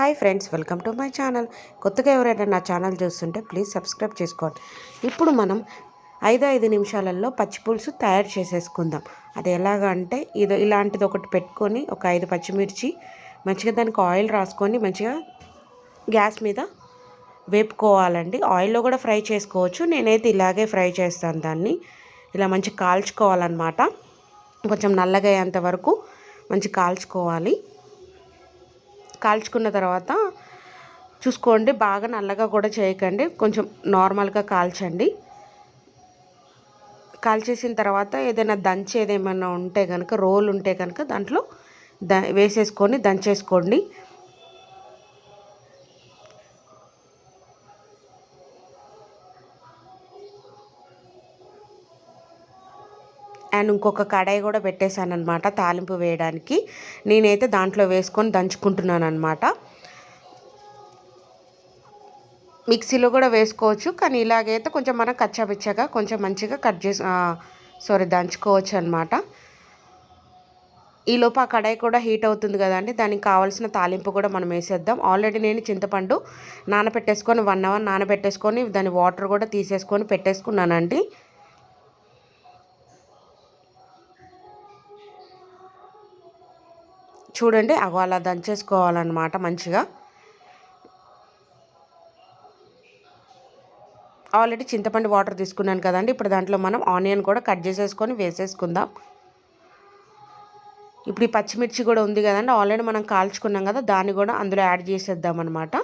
Hi friends, welcome to my channel. కొత్తగా ఎవరైనా నా ఛానల్ చూస్తుంటే ప్లీజ్ సబ్స్క్రైబ్ చేసుకోండి. ఇప్పుడు మనం 5 నిమిషాలలో పచ్చి పులుసు తయారు చేసేసుకుందాం. అది ఎలాగా అంటే ఇలాంటిది ఒకటి పెట్టుకొని ఒక 5 పచ్చిమిర్చి మంచిగా దానికి ఆయిల్ రాసుకొని మంచిగా గ్యాస్ మీద వేపుకోవాలండి. ఆయిల్లో కూడా ఫ్రై చేసుకోవచ్చు. నేనైతే ఇలాగే ఫ్రై చేస్తాను. దాన్ని ఇలా మంచి కాల్చుకోవాలన్నమాట. కొంచెం నల్లగా అయ్యేంత వరకు మంచి కాల్చుకోవాలి. కాల్చుకున్న తర్వాత చూసుకోండి, బాగా నల్లగా కూడా చేయకండి, కొంచెం నార్మల్గా కాల్చండి. కాల్చేసిన తర్వాత ఏదైనా దంచేదేమైనా ఉంటే కనుక, రోల్ ఉంటే కనుక దాంట్లో వేసేసుకొని దంచేసుకోండి. అండ్ ఇంకొక కడాయి కూడా పెట్టేశాను అనమాట తాలింపు వేయడానికి. నేనైతే దాంట్లో వేసుకొని దంచుకుంటున్నాను అనమాట. మిక్సీలో కూడా వేసుకోవచ్చు, కానీ ఇలాగైతే కొంచెం మనం కచ్చాపిచ్చగా కొంచెం మంచిగా దంచుకోవచ్చు అనమాట. ఈలోపు ఆ కడాయి కూడా హీట్ అవుతుంది కదండి, దానికి కావాల్సిన తాలింపు కూడా మనం వేసేద్దాం. ఆల్రెడీ నేను చింతపండు నానబెట్టేసుకొని 1 అవర్ నానబెట్టేసుకొని దాని వాటర్ కూడా తీసేసుకొని పెట్టేసుకున్నానండి. చూడండి, అలా దంచేసుకోవాలన్నమాట మంచిగా. ఆల్రెడీ చింతపండు వాటర్ తీసుకున్నాను కదండి. ఇప్పుడు దాంట్లో మనం ఆనియన్ కూడా కట్ చేసేసుకొని వేసేసుకుందాం. ఇప్పుడు ఈ పచ్చిమిర్చి కూడా ఉంది కదండి, ఆల్రెడీ మనం కాల్చుకున్నాం కదా, దాన్ని కూడా అందులో యాడ్ చేసేద్దాం అనమాట.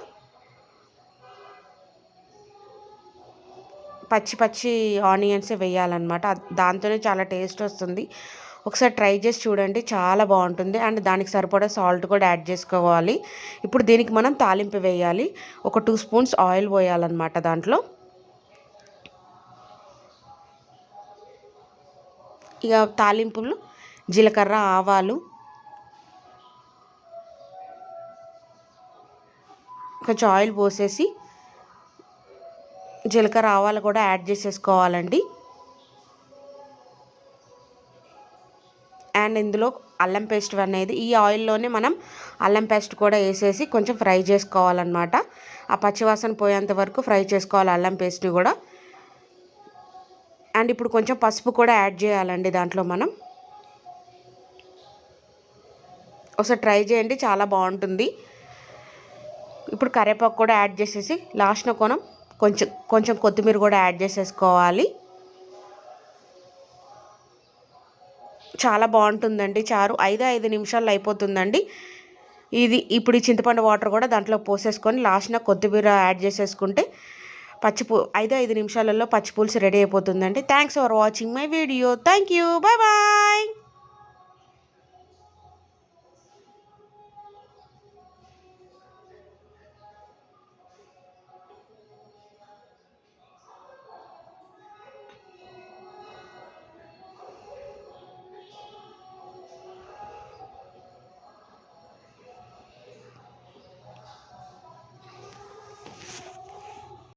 పచ్చి ఆనియన్సే వేయాలన్నమాట. దాంతోనే చాలా టేస్ట్ వస్తుంది. ఒకసారి ట్రై చేసి చూడండి, చాలా బాగుంటుంది. అండ్ దానికి సరిపడా సాల్ట్ కూడా యాడ్ చేసుకోవాలి. ఇప్పుడు దీనికి మనం తాలింపు వేయాలి. ఒక 2 స్పూన్స్ ఆయిల్ పోయాలన్నమాట. దాంట్లో ఇక తాలింపులు జీలకర్ర, ఆవాలు, కొంచెం ఆయిల్ పోసేసి జీలకర్ర, ఆవాలు కూడా యాడ్ చేసేసుకోవాలండి. అండ్ ఇందులో అల్లం పేస్ట్ అనేది ఈ ఆయిల్లోనే మనం అల్లం పేస్ట్ కూడా వేసేసి కొంచెం ఫ్రై చేసుకోవాలన్నమాట. ఆ పచ్చివాసన పోయేంత వరకు ఫ్రై చేసుకోవాలి అల్లం పేస్ట్ని కూడా. అండ్ ఇప్పుడు కొంచెం పసుపు కూడా యాడ్ చేయాలండి దాంట్లో మనం. ఒకసారి ట్రై చేయండి, చాలా బాగుంటుంది. ఇప్పుడు కరివేపాకు కూడా యాడ్ చేసేసి లాస్ట్న కొంచెం కొత్తిమీర కూడా యాడ్ చేసేసుకోవాలి. చాలా బాగుంటుందండి చారు. 5 నిమిషాల్లో అయిపోతుందండి ఇది. ఇప్పుడు ఈ చింతపండు వాటర్ కూడా దాంట్లో పోసేసుకొని లాస్ట్న కొత్తిమీర యాడ్ చేసేసుకుంటే 5 నిమిషాలలో పచ్చి పులుసు రెడీ అయిపోతుందండి. Thanks for watching my video. Thank you. Bye bye.